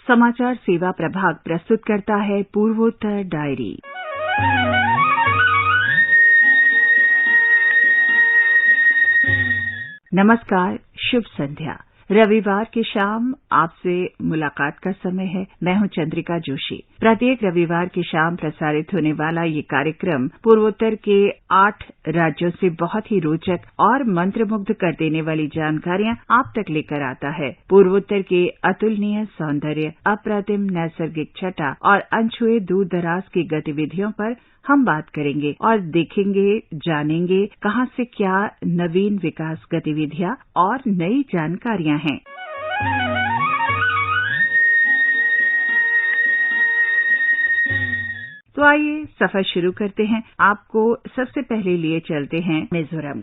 समाचार सेवा प्रभाग प्रस्तुत करता है पूर्वोत्तर डायरी। नमस्कार, शुभ संध्या। रविवार की शाम आपसे मुलाकात का समय है। मैं हूं चंद्रिका जोशी। प्रत्येक रविवार की शाम प्रसारित होने वाला ये कार्यक्रम पूर्वोत्तर के 8 राज्यों से बहुत ही रोचक और मंत्रमुग्ध कर देने वाली जानकारियां आप तक लेकर आता है। पूर्वोत्तर के अतुलनीय सौंदर्य, अप्रतिम नैसर्गिक छटा और अनछुए दूर दराज की गतिविधियों पर हम बात करेंगे और देखेंगे, जानेंगे कहां से क्या नवीन विकास गतिविधियां और नई जानकारियां हैं। तो आइए सफर शुरू करते हैं। आपको सबसे पहले लिए चलते हैं मिजोरम।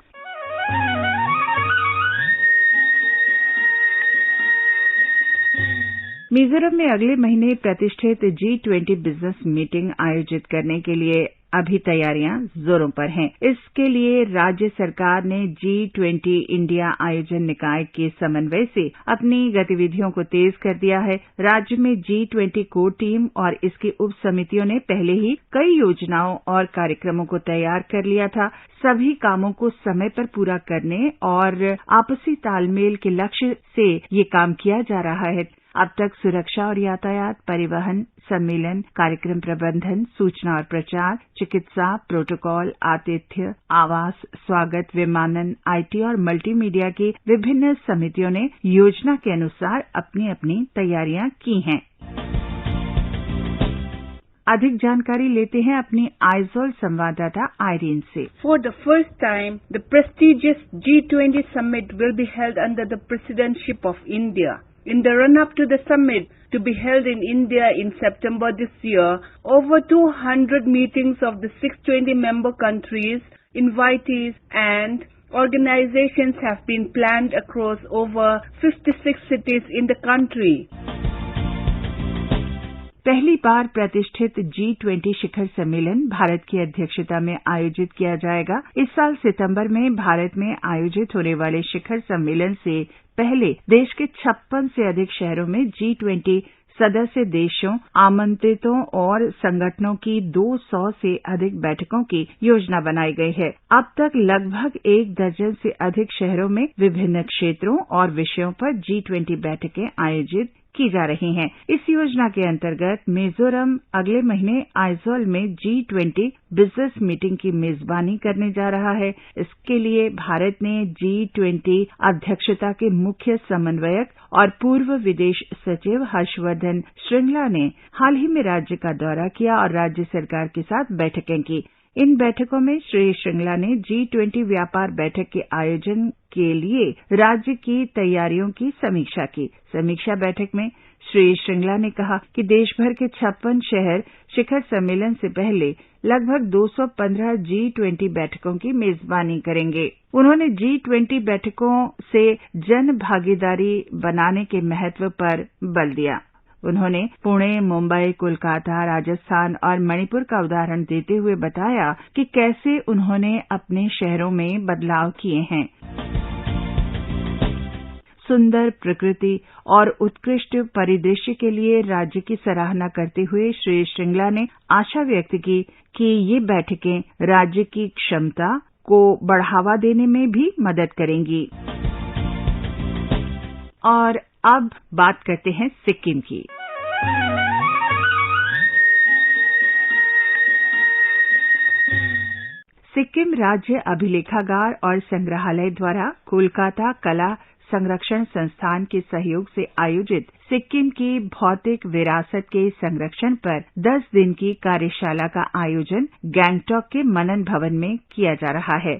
मिजोरम में अगले महीने प्रतिष्ठित G20 बिजनेस मीटिंग आयोजित करने के लिए अभी तैयारियां जोरों पर हैं। इसके लिए राज्य सरकार ने G20 इंडिया आयोजन निकाय के समन्वय से अपनी गतिविधियों को तेज कर दिया है। राज्य में G20 कोर टीम और इसकी उप समितियों ने पहले ही कई योजनाओं और कार्यक्रमों को तैयार कर लिया था। सभी कामों को समय पर पूरा करने और आपसी तालमेल के लक्ष्य से ये काम किया जा रहा है। अब तक सुरक्षा और यातायात, परिवहन, सम्मेलन, कार्यक्रम प्रबंधन, सूचना और प्रचार, चिकित्सा, प्रोटोकॉल, आतिथ्य, आवास, स्वागत, विमानन, IT और मल्टीमीडिया की विभिन्न समितियों ने योजना के अनुसार अपनी अपनी तैयारियां की हैं। अधिक जानकारी लेते हैं अपनी आइजोल संवाददाता आइरीन से। For the first time, the prestigious G20 summit will be held under the presidency of India. In the run-up to the summit, to be held in India in September this year, over 200 meetings of the 620 member countries, invitees and organizations have been planned across over 56 cities in the country. पहली बार प्रतिष्ठित G20 शिखर सम्मेलन भारत की अध्यक्षता में आयोजित किया जाएगा। इस साल सितंबर में भारत में आयोजित होने वाले शिखर सम्मेलन से पहले देश के 56 से अधिक शहरों में G20 सदस्य देशों, आमंत्रितों और संगठनों की 200 से अधिक बैठकों की योजना बनाई गई है। अब तक लगभग 1 दर्जन से अधिक शहरों में विभिन्न क्षेत्रों और विषयों पर G20 बैठकें आयोजित की जा रही हैं। इस योजना के अंतर्गत मिजोरम अगले महीने आइजोल में G20 बिजनेस मीटिंग की मेजबानी करने जा रहा है। इसके लिए भारत ने G20 अध्यक्षता के मुख्य समन्वयक और पूर्व विदेश सचिव हर्षवर्धन श्रृंगला ने हाल ही में राज्य का दौरा किया और राज्य सरकार के साथ बैठकें की। इन बैठकों में श्री श्रृंगला ने G20 व्यापार बैठक के आयोजन के लिए राज्य की तैयारियों की समीक्षा की। समीक्षा बैठक में श्री श्रृंगला ने कहा कि देश भर के 56 शहर शिखर सम्मेलन से पहले लगभग 215 G20 बैठकों की मेजबानी करेंगे। उन्होंने G20 बैठकों से जन भागीदारी बनाने के महत्व पर बल दिया। उन्होंने पुणे, मुंबई, कोलकाता, राजस्थान और मणिपुर का उदाहरण देते हुए बताया कि कैसे उन्होंने अपने शहरों में बदलाव किए हैं। सुंदर प्रकृति और उत्कृष्ट परिदृश्य के लिए राज्य की सराहना करते हुए श्री श्रृंगला ने आशा व्यक्त की कि ये बैठकें राज्य की क्षमता को बढ़ावा देने में भी मदद करेंगी। और अब बात करते हैं सिक्किम की। सिक्किम राज्य अभिलेखागार और संग्रहालय द्वारा कोलकाता कला संरक्षण संस्थान के सहयोग से आयोजित सिक्किम की भौतिक विरासत के संरक्षण पर 10 दिन की कार्यशाला का आयोजन गैंगटॉक के मनन भवन में किया जा रहा है।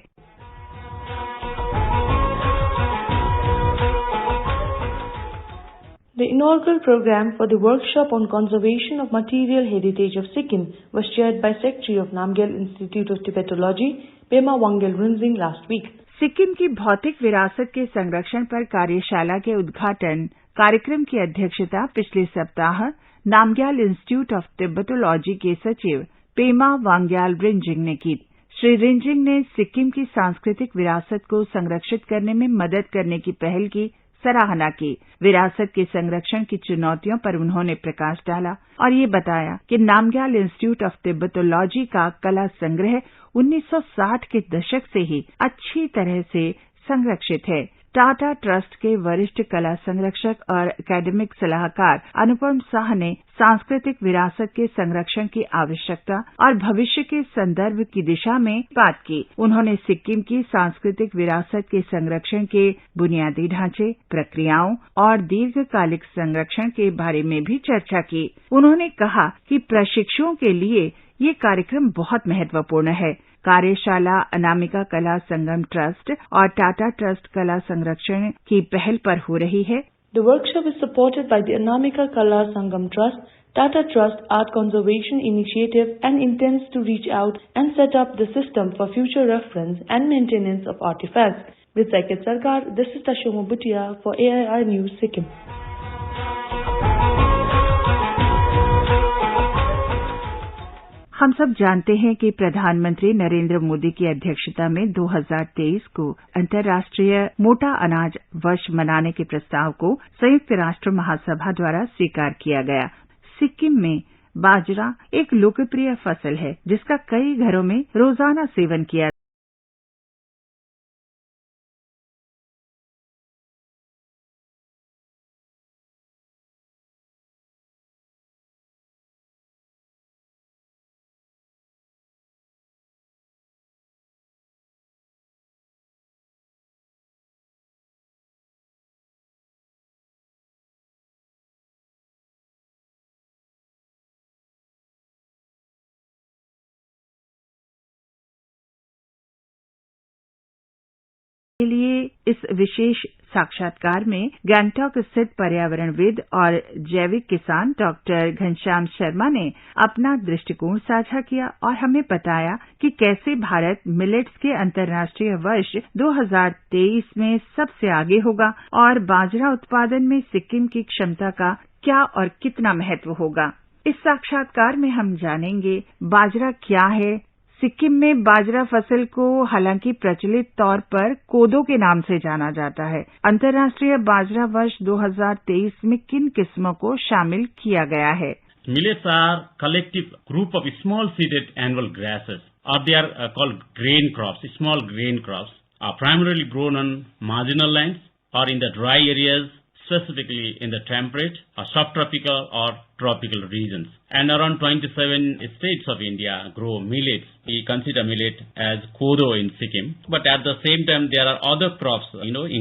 The inaugural program for the Workshop on Conservation of Material Heritage of Sikkim was chaired by Secretary of Namgyal Institute of Tibetology, Pema Wangyal Rinzing last week. Sikkim की भौतिक विरासत के संरक्षण पर कार्यशाला के उद्घाटन कार्यक्रम की अध्यक्षता पिछले सप्ताह नामग्याल इंस्टीट्यूट ऑफ तिब्बतोलॉजी के सचिव पेमा वांग्याल रिंजिंग ने की। श्री रिंजिंग ने सिक्किम की सांस्कृतिक विरासत को संरक्षित करने में मदद करने की पहल की सराहना की। विरासत के संरक्षण की चुनौतियों पर उन्होंने प्रकाश डाला और ये बताया कि नामग्याल इंस्टीट्यूट ऑफ तिब्बतोलॉजी का कला संग्रह 1960 के दशक से ही अच्छी तरह से संरक्षित है। टाटा ट्रस्ट के वरिष्ठ कला संरक्षक और एकेडमिक सलाहकार अनुपम साह ने सांस्कृतिक विरासत के संरक्षण की आवश्यकता और भविष्य के संदर्भ की दिशा में बात की। उन्होंने सिक्किम की सांस्कृतिक विरासत के संरक्षण के बुनियादी ढांचे, प्रक्रियाओं और दीर्घकालिक संरक्षण के बारे में भी चर्चा की। उन्होंने कहा कि प्रशिक्षुओं के लिए ये कार्यक्रम बहुत महत्वपूर्ण है। कार्यशाला अनामिका कला संगम ट्रस्ट और टाटा ट्रस्ट कला संरक्षण की पहल पर हो रही है। The workshop is supported by the Anamika Kala Sangam Trust, Tata Trust Art Conservation Initiative and intends to reach out and set up the system for future reference and maintenance of artifacts. With Saket Sarkar, this is Tashomo Bhutia for AIR News Sikkim. हम सब जानते हैं कि प्रधानमंत्री नरेंद्र मोदी की अध्यक्षता में 2023 को अंतर्राष्ट्रीय मोटा अनाज वर्ष मनाने के प्रस्ताव को संयुक्त राष्ट्र महासभा द्वारा स्वीकार किया गया। सिक्किम में बाजरा एक लोकप्रिय फसल है जिसका कई घरों में रोजाना सेवन किया के लिए इस विशेष साक्षात्कार में गैंगटॉक स्थित पर्यावरणविद और जैविक किसान डॉक्टर घनश्याम शर्मा ने अपना दृष्टिकोण साझा किया और हमें बताया कि कैसे भारत मिलेट्स के अंतर्राष्ट्रीय वर्ष 2023 में सबसे आगे होगा और बाजरा उत्पादन में सिक्किम की क्षमता का क्या और कितना महत्व होगा। इस साक्षात्कार में हम जानेंगे बाजरा क्या है। सिक्किम में बाजरा फसल को हालांकि प्रचलित तौर पर कोदो के नाम से जाना जाता है। अंतर्राष्ट्रीय बाजरा वर्ष 2023 में किन किस्मों को शामिल किया गया है? Millets are collective group of small seeded annual grasses, or they are called grain crops. Small grain crops are primarily grown on marginal lands or in the dry areas, specifically in the temperate or subtropical or tropical regions. And around 27 states of India grow millets. We consider millet as kodo in Sikkim. But at the same time, there are other crops,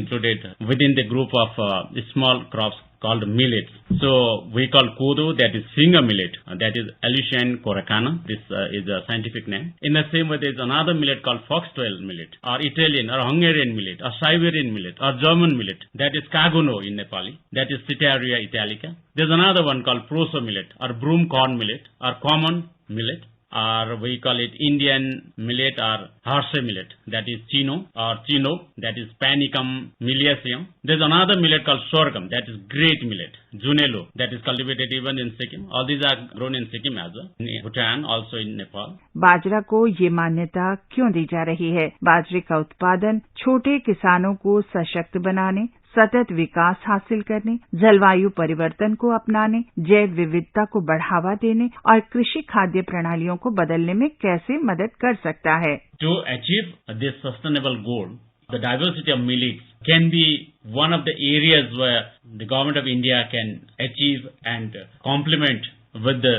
included within the group of small crops called millets. So we call kodo, that is finger millet, that is Aleutian coracana. This is a scientific name. In the same way, there is another millet called foxtail millet, or Italian or Hungarian millet, or Siberian millet, or German millet. That is kagono in Nepali. That is Sitaria italica. There's another one called proso millet, or broom corn millet, or common millet, or we call it Indian millet or Harsha millet, that is chino or chino, that is Panicum miliaceum. There's another millet called sorghum, that is great millet, Junelo, that is cultivated even in Sikkim. All these are grown in Sikkim as well, in Bhutan, also in Nepal. बाजरा को ये मान्यता क्यों दी जा रही है? बाजरे का उत्पादन छोटे किसानों को सशक्त बनाने, सतत विकास हासिल करने, जलवायु परिवर्तन को अपनाने, जैव विविधता को बढ़ावा देने और कृषि खाद्य प्रणालियों को बदलने में कैसे मदद कर सकता है? To achieve this sustainable goal, the diversity of millets can be one of the areas where the government of India can achieve and complement with the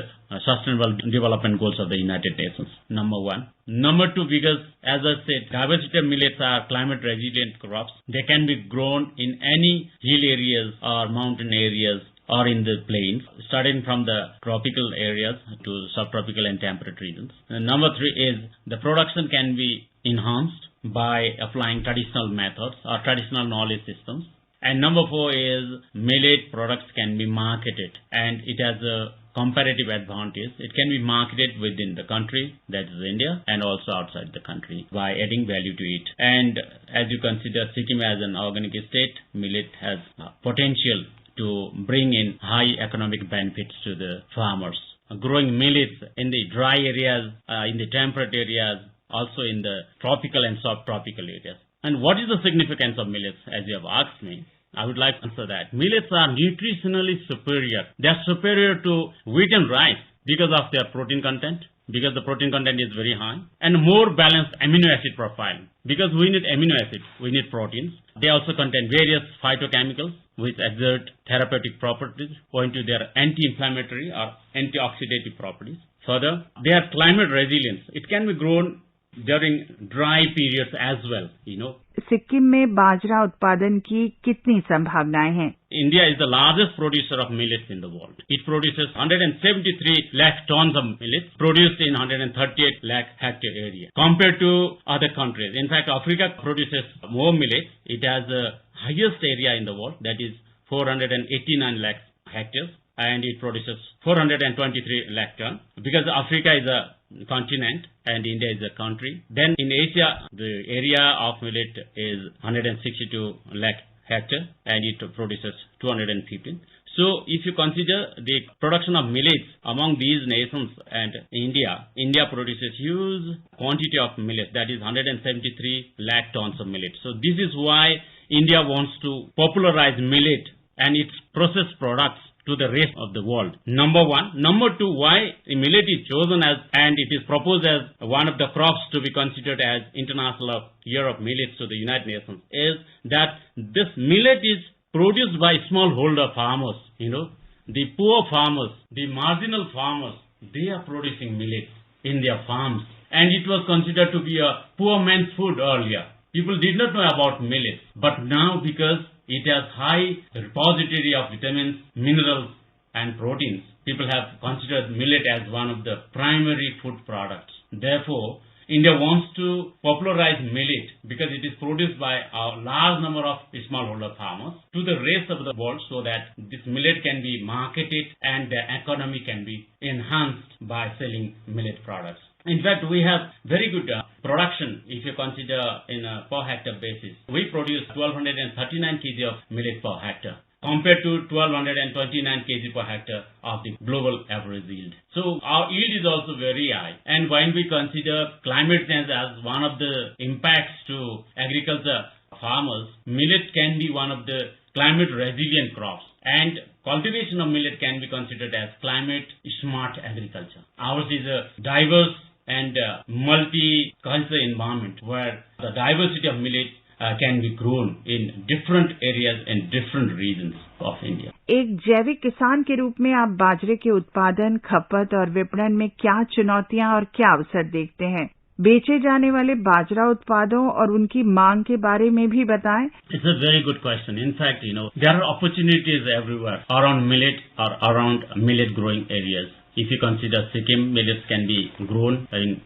sustainable development goals of the United Nations, number one. Number two, because as I said, diversity of millets are climate resilient crops. They can be grown in any hill areas or mountain areas or in the plains, starting from the tropical areas to subtropical and temperate regions. And number three is the production can be enhanced by applying traditional methods or traditional knowledge systems. And number four is millet products can be marketed, and it has a comparative advantage. It can be marketed within the country, that is India, and also outside the country by adding value to it. And as you consider Sikkim as an organic state, millet has potential to bring in high economic benefits to the farmers. Growing millets in the dry areas, in the temperate areas, also in the tropical and subtropical areas. And what is the significance of millets, as you have asked me? I would like to answer that. Millets are nutritionally superior. They are superior to wheat and rice because of their protein content, because the protein content is very high, and more balanced amino acid profile. Because we need amino acids, we need proteins. They also contain various phytochemicals which exert therapeutic properties owing to their anti-inflammatory or antioxidative properties. Further, they are climate resilient. It can be grown during dry periods as well, Sikkim में बाजरा उत्पादन की कितनी संभावनाएं हैं? India is the largest producer of millets in the world. It produces 173 lakh tons of millets produced in 138 lakh hectare area compared to other countries. In fact, Africa produces more millets. It has the highest area in the world, that is 489 lakh hectares, and it produces 423 lakh tons because Africa is a continent and India is a country. Then in Asia, the area of millet is 162 lakh hectare and it produces 215. So if you consider the production of millets among these nations and India produces huge quantity of millet, that is 173 lakh tons of millet. So this is why India wants to popularize millet and its processed products to the rest of the world. Number one. Number two, why millet is chosen as and it is proposed as one of the crops to be considered as International Year of Millets to the United Nations is that this millet is produced by smallholder farmers. The poor farmers, the marginal farmers, they are producing millets in their farms, and it was considered to be a poor man's food earlier. People did not know about millets, but now because it has high repository of vitamins, minerals and proteins, people have considered millet as one of the primary food products. Therefore, India wants to popularize millet because it is produced by a large number of smallholder farmers to the rest of the world so that this millet can be marketed and the economy can be enhanced by selling millet products. In fact, we have very good production if you consider in a per hectare basis. We produce 1239 kg of millet per hectare compared to 1229 kg per hectare of the global average yield. So our yield is also very high. And when we consider climate change as one of the impacts to agriculture farmers, millet can be one of the climate resilient crops. And cultivation of millet can be considered as climate smart agriculture. Ours is a diverse and multi-cultural environment where the diversity of millet can be grown in different areas and different regions of India. एक जैविक किसान के रूप में आप बाजरे के उत्पादन, खपत और विपणन में क्या चुनौतियां और क्या अवसर देखते हैं? बेचे जाने वाले बाजरा उत्पादों और उनकी मांग के बारे में भी बताएं। It's a very good question. In fact, there are opportunities everywhere around millet or around millet growing areas. If you consider Sikkim, millets can be grown in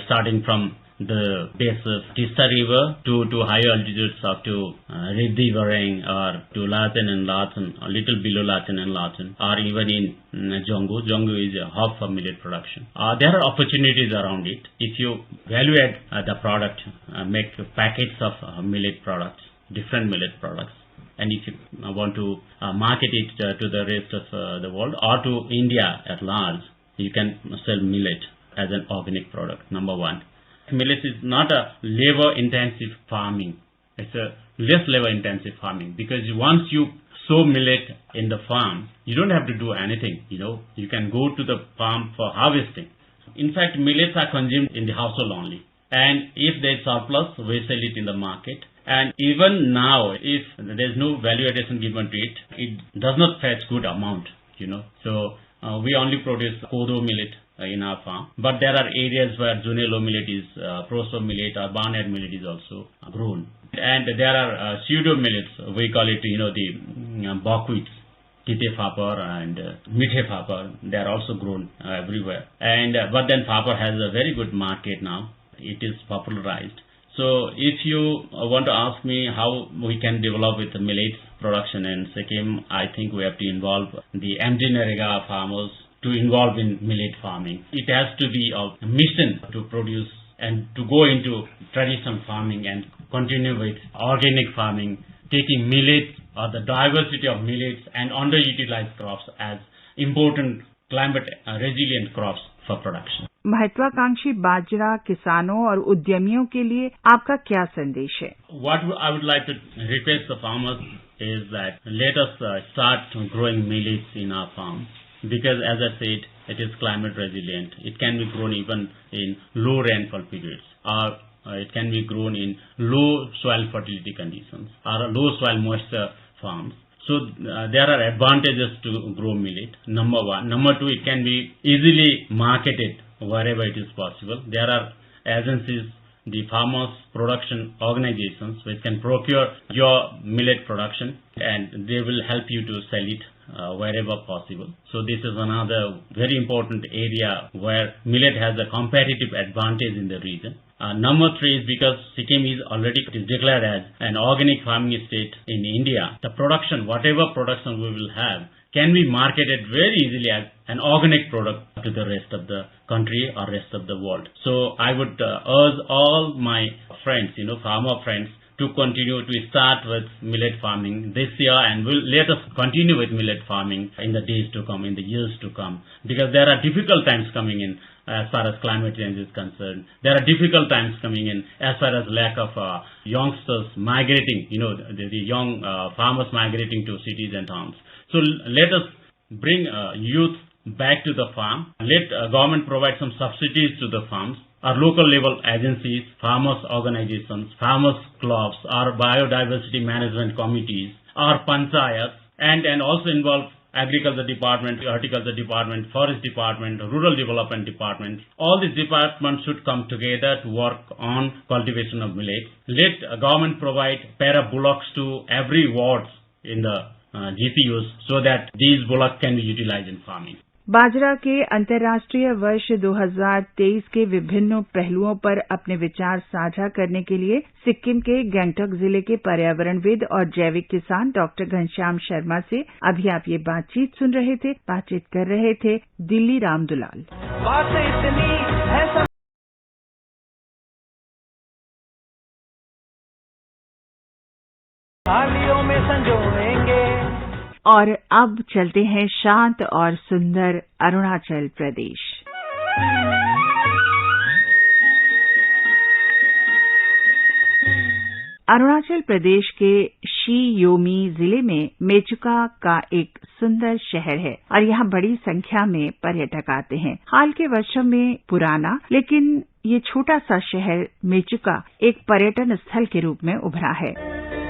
starting from the base of Tista River to higher altitudes up to Riddhi Vareng or to Lachen and Lachen, a little below Lachen and Lachen, or even in Jongu. Jongu is a hub for millet production. There are opportunities around it. If you value add the product, make packets of millet products, different millet products, and if you want to market it to the rest of the world or to India at large, you can sell millet as an organic product, number one. Millet is not a labor-intensive farming. It's a less labor-intensive farming because once you sow millet in the farm, you don't have to do anything. You can go to the farm for harvesting. In fact, millets are consumed in the household only. And if there's surplus, we sell it in the market. And even now, if there's no value addition given to it, it does not fetch good amount, So we only produce Kodo millet in our farm. But there are areas where Junelo millet is, Proso millet or Barnhead millet is also grown. And there are pseudo millets, we call it, the buckwheats, Tite Fapar and Mithe Fapar. They are also grown everywhere. And but then Fapar has a very good market now. It is popularized. So if you want to ask me how we can develop with the millets production in Sikkim, I think we have to involve the MD-NREGA farmers to involve in millet farming. It has to be a mission to produce and to go into traditional farming and continue with organic farming, taking millet or the diversity of millets and underutilized crops as important climate resilient crops for production. महत्वाकांक्षी बाजरा किसानों और उद्यमियों के लिए आपका क्या संदेश है? What I would like to request the farmers is that let us start growing millets in our farms because, as I said, it is climate resilient. It can be grown even in low rainfall periods, or it can be grown in low soil fertility conditions or low soil moisture farms. So there are advantages to grow millet, number one. Number two, it can be easily marketed wherever it is possible. There are agencies, the farmers production organizations, which can procure your millet production and they will help you to sell it wherever possible. So this is another very important area where millet has a competitive advantage in the region. Number three is because Sikkim is already declared as an organic farming state in India. The production, whatever production we will have, can be marketed very easily as an organic product to the rest of the country or rest of the world. So I would urge all my friends, farmer friends, to continue to start with millet farming this year, and let us continue with millet farming in the days to come, in the years to come, because there are difficult times coming in as far as climate change is concerned. There are difficult times coming in as far as lack of youngsters migrating, the young farmers migrating to cities and towns. So let us bring youth back to the farm. Let government provide some subsidies to the farms. Our local level agencies, farmers organizations, farmers clubs, our biodiversity management committees, our panchayats, and also involve agriculture department, horticulture department, forest department, rural development department. All these departments should come together to work on cultivation of millet. Let government provide para bullocks to every wards in the GPUs so that these bullocks can be utilized in farming. बाजरा के अंतर्राष्ट्रीय वर्ष 2023 के विभिन्न पहलुओं पर अपने विचार साझा करने के लिए सिक्किम के गंगटोक जिले के पर्यावरणविद और जैविक किसान डॉक्टर घनश्याम शर्मा से अभी आप ये बातचीत सुन रहे थे। बातचीत कर रहे थे दिल्ली राम दुलाल। और अब चलते हैं शांत और सुंदर अरुणाचल प्रदेश। अरुणाचल प्रदेश के शी योमी जिले में मेचुका का एक सुंदर शहर है और यहाँ बड़ी संख्या में पर्यटक आते हैं। हाल के वर्षों में पुराना लेकिन ये छोटा सा शहर मेचुका एक पर्यटन स्थल के रूप में उभरा है।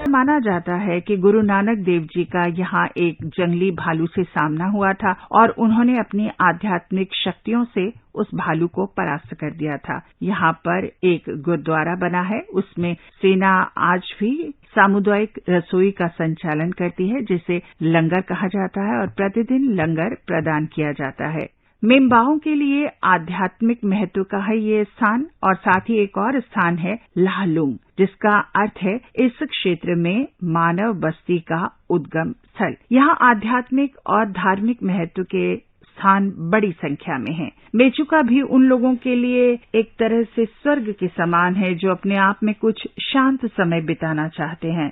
माना जाता है कि गुरु नानक देव जी का यहाँ एक जंगली भालू से सामना हुआ था और उन्होंने अपनी आध्यात्मिक शक्तियों से उस भालू को परास्त कर दिया था। यहाँ पर एक गुरुद्वारा बना है, उसमें सेना आज भी सामुदायिक रसोई का संचालन करती है जिसे लंगर कहा जाता है और प्रतिदिन लंगर प्रदान किया जाता है। मेम्बाओं के लिए आध्यात्मिक महत्व का है ये स्थान और साथ ही एक और स्थान है लाहलुंग जिसका अर्थ है इस क्षेत्र में मानव बस्ती का उद्गम स्थल। यहाँ आध्यात्मिक और धार्मिक महत्व के स्थान बड़ी संख्या में हैं। मेचुका भी उन लोगों के लिए एक तरह से स्वर्ग के समान है जो अपने आप में कुछ शांत समय बिताना चाहते हैं।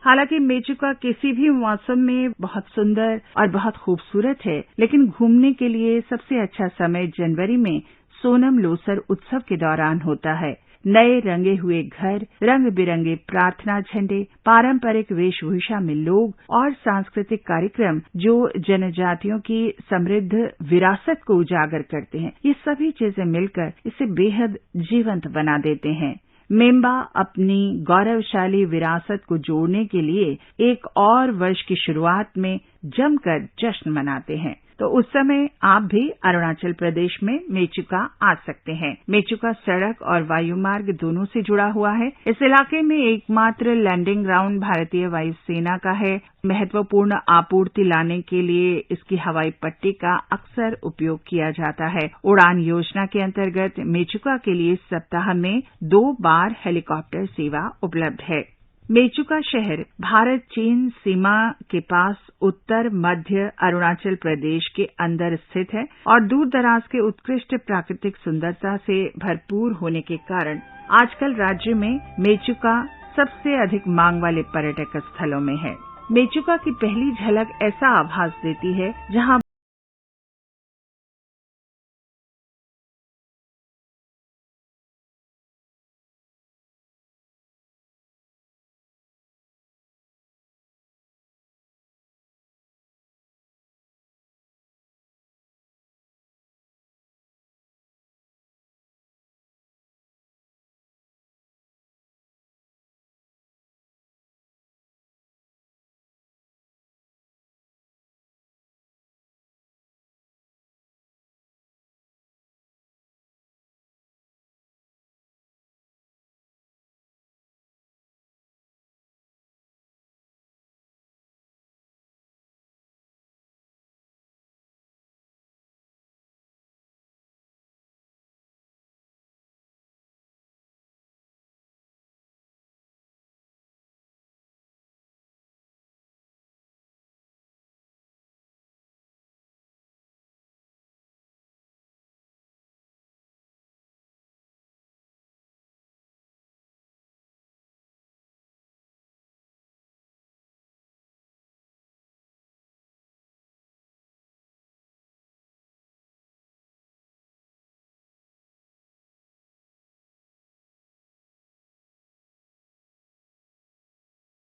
हालांकि मेचुका किसी भी मौसम में बहुत सुंदर और बहुत खूबसूरत है, लेकिन घूमने के लिए सबसे अच्छा समय जनवरी में सोनम लोसर उत्सव के दौरान होता है। नए रंगे हुए घर, रंग बिरंगे प्रार्थना झंडे, पारंपरिक वेशभूषा में लोग और सांस्कृतिक कार्यक्रम जो जनजातियों की समृद्ध विरासत को उजागर करते हैं, ये सभी चीजें मिलकर इसे बेहद जीवंत बना देते हैं। मेंबा अपनी गौरवशाली विरासत को जोड़ने के लिए एक और वर्ष की शुरुआत में जमकर जश्न मनाते हैं। तो उस समय आप भी अरुणाचल प्रदेश में मेचुका आ सकते हैं। मेचुका सड़क और वायुमार्ग दोनों से जुड़ा हुआ है। इस इलाके में एकमात्र लैंडिंग ग्राउंड भारतीय वायुसेना का है। महत्वपूर्ण आपूर्ति लाने के लिए इसकी हवाई पट्टी का अक्सर उपयोग किया जाता है। उड़ान योजना के अंतर्गत मेचुका के लिए सप्ताह में 2 बार हेलीकॉप्टर सेवा उपलब्ध है। मेचुका शहर भारत चीन सीमा के पास उत्तर मध्य अरुणाचल प्रदेश के अंदर स्थित है और दूर दराज के उत्कृष्ट प्राकृतिक सुंदरता से भरपूर होने के कारण आजकल राज्य में मेचुका सबसे अधिक मांग वाले पर्यटक स्थलों में है। मेचुका की पहली झलक ऐसा आभास देती है जहां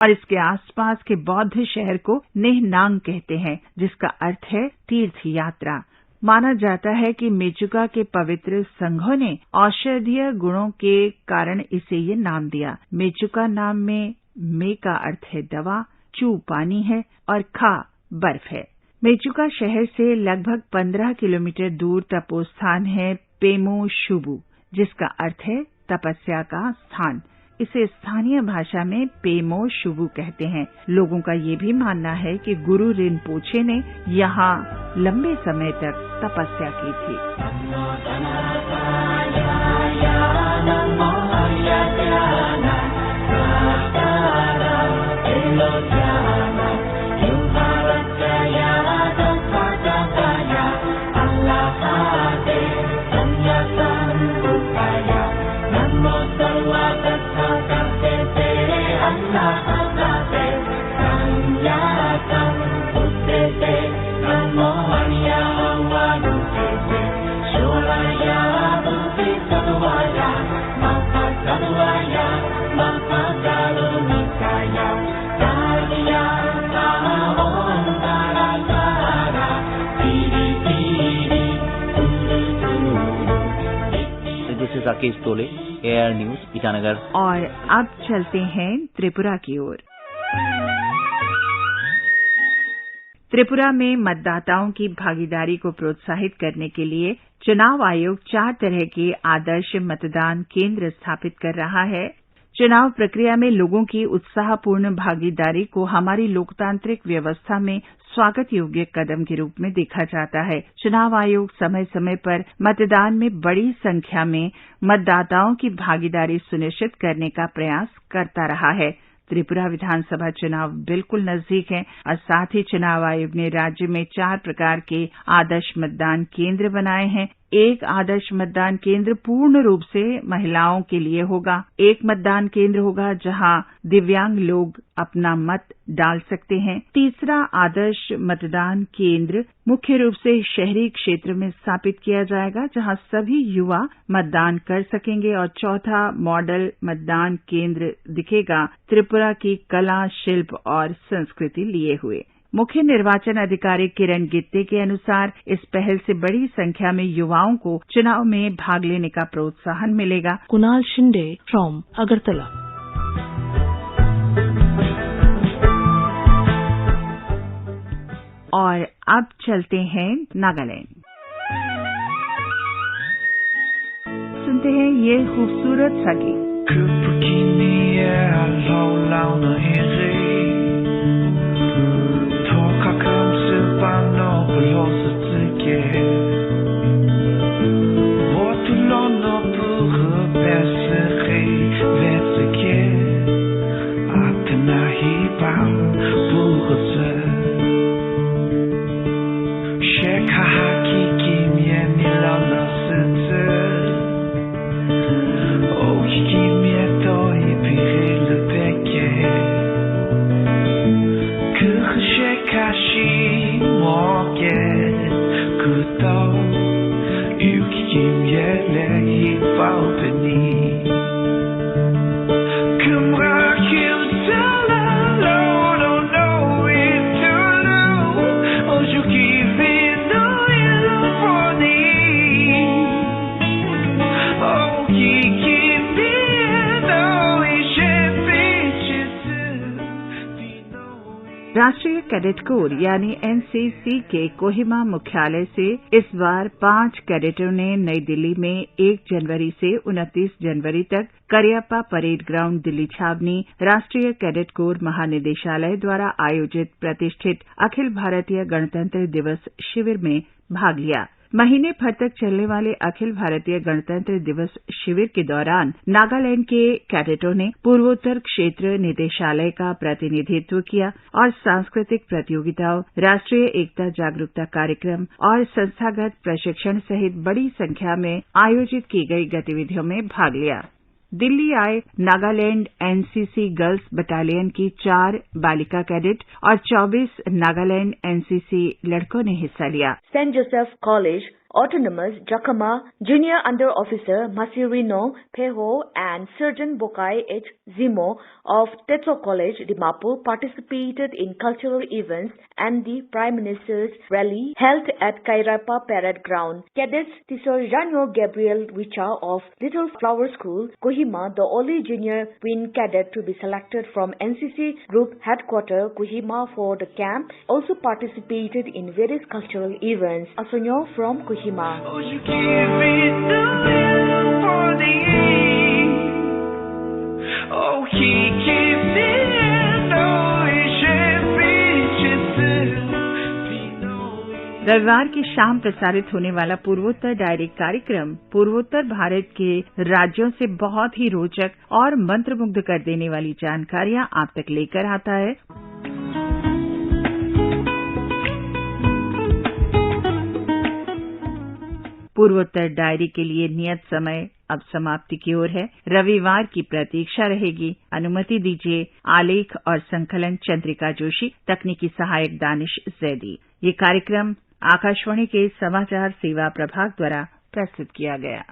और इसके आसपास के बौद्ध शहर को नेह नांग कहते हैं, जिसका अर्थ है तीर्थ यात्रा। माना जाता है कि मेचुका के पवित्र संघों ने औषधीय गुणों के कारण इसे ये नाम दिया। मेचुका नाम में मे का अर्थ है दवा, चू पानी है और खा बर्फ है। मेचुका शहर से लगभग 15 किलोमीटर दूर तपोस्थान है पेमो शुबू, जिसका अर्थ है तपस्या का स्थान। इसे स्थानीय भाषा में पेमो शुबू कहते हैं। लोगों का ये भी मानना है कि गुरु रिनपोछे ने यहाँ लंबे समय तक तपस्या की थी। राकेश तोले, एआर न्यूज, ईटानगर। और अब चलते हैं त्रिपुरा की ओर। त्रिपुरा में मतदाताओं की भागीदारी को प्रोत्साहित करने के लिए चुनाव आयोग 4 तरह के आदर्श मतदान केंद्र स्थापित कर रहा है। चुनाव प्रक्रिया में लोगों की उत्साहपूर्ण भागीदारी को हमारी लोकतांत्रिक व्यवस्था में स्वागत योग्य कदम के रूप में देखा जाता है। चुनाव आयोग समय समय पर मतदान में बड़ी संख्या में मतदाताओं की भागीदारी सुनिश्चित करने का प्रयास करता रहा है। त्रिपुरा विधानसभा चुनाव बिल्कुल नजदीक है और साथ ही चुनाव आयोग ने राज्य में 4 प्रकार के आदर्श मतदान केंद्र बनाए हैं। एक आदर्श मतदान केंद्र पूर्ण रूप से महिलाओं के लिए होगा। एक मतदान केंद्र होगा जहां दिव्यांग लोग अपना मत डाल सकते हैं। तीसरा आदर्श मतदान केंद्र मुख्य रूप से शहरी क्षेत्र में स्थापित किया जाएगा, जहां सभी युवा मतदान कर सकेंगे। और चौथा मॉडल मतदान केंद्र दिखेगा त्रिपुरा की कला, शिल्प और संस्कृति लिए हुए। मुख्य निर्वाचन अधिकारी किरण गित्ते के अनुसार इस पहल से बड़ी संख्या में युवाओं को चुनाव में भाग लेने का प्रोत्साहन मिलेगा। कुणाल शिंदे फ्रॉम अगरतला। और अब चलते हैं नागालैंड। सुनते हैं ये खूबसूरत सा गीत। राष्ट्रीय कैडेट कोर यानी एनसीसी के कोहिमा मुख्यालय से इस बार 5 कैडेटों ने नई दिल्ली में 1 जनवरी से 29 जनवरी तक करियप्पा परेड ग्राउंड दिल्ली छावनी राष्ट्रीय कैडेट कोर महानिदेशालय द्वारा आयोजित प्रतिष्ठित अखिल भारतीय गणतंत्र दिवस शिविर में भाग लिया। महीने भर तक चलने वाले अखिल भारतीय गणतंत्र दिवस शिविर के दौरान नागालैंड के कैडेटों ने पूर्वोत्तर क्षेत्र निदेशालय का प्रतिनिधित्व किया और सांस्कृतिक प्रतियोगिताओं, राष्ट्रीय एकता जागरूकता कार्यक्रम और संस्थागत प्रशिक्षण सहित बड़ी संख्या में आयोजित की गई गतिविधियों में भाग लिया। दिल्ली आए नागालैंड एनसीसी गर्ल्स बटालियन की 4 बालिका कैडेट और 24 नागालैंड एनसीसी लड़कों ने हिस्सा लिया। Saint Joseph college Autonomous Jakama, Junior Under Officer Masirino Peho and Surgeon Bokai H. Zimo of Tetso College, Dimapur participated in cultural events and the Prime Minister's rally held at Kairapa Parade Ground. Cadets Tisor Janyo Gabriel Richa of Little Flower School, Kohima, the only junior twin cadet to be selected from NCC Group Headquarters, Kohima for the camp, also participated in various cultural events. Asonyo from Kohima. Oh, you give me the will for the oh, he gives me रविवार की शाम प्रसारित होने वाला पूर्वोत्तर diary कार्यक्रम पूर्वोत्तर भारत के राज्यों से बहुत ही रोचक और मंत्रमुग्ध कर देने वाली जानकारियां आप तक लेकर आता है। पूर्वोत्तर डायरी के लिए नियत समय अब समाप्ति की ओर है। रविवार की प्रतीक्षा रहेगी। अनुमति दीजिए। आलेख और संकलन चंद्रिका जोशी, तकनीकी सहायक दानिश जैदी। ये कार्यक्रम आकाशवाणी के समाचार सेवा प्रभाग द्वारा प्रस्तुत किया गया।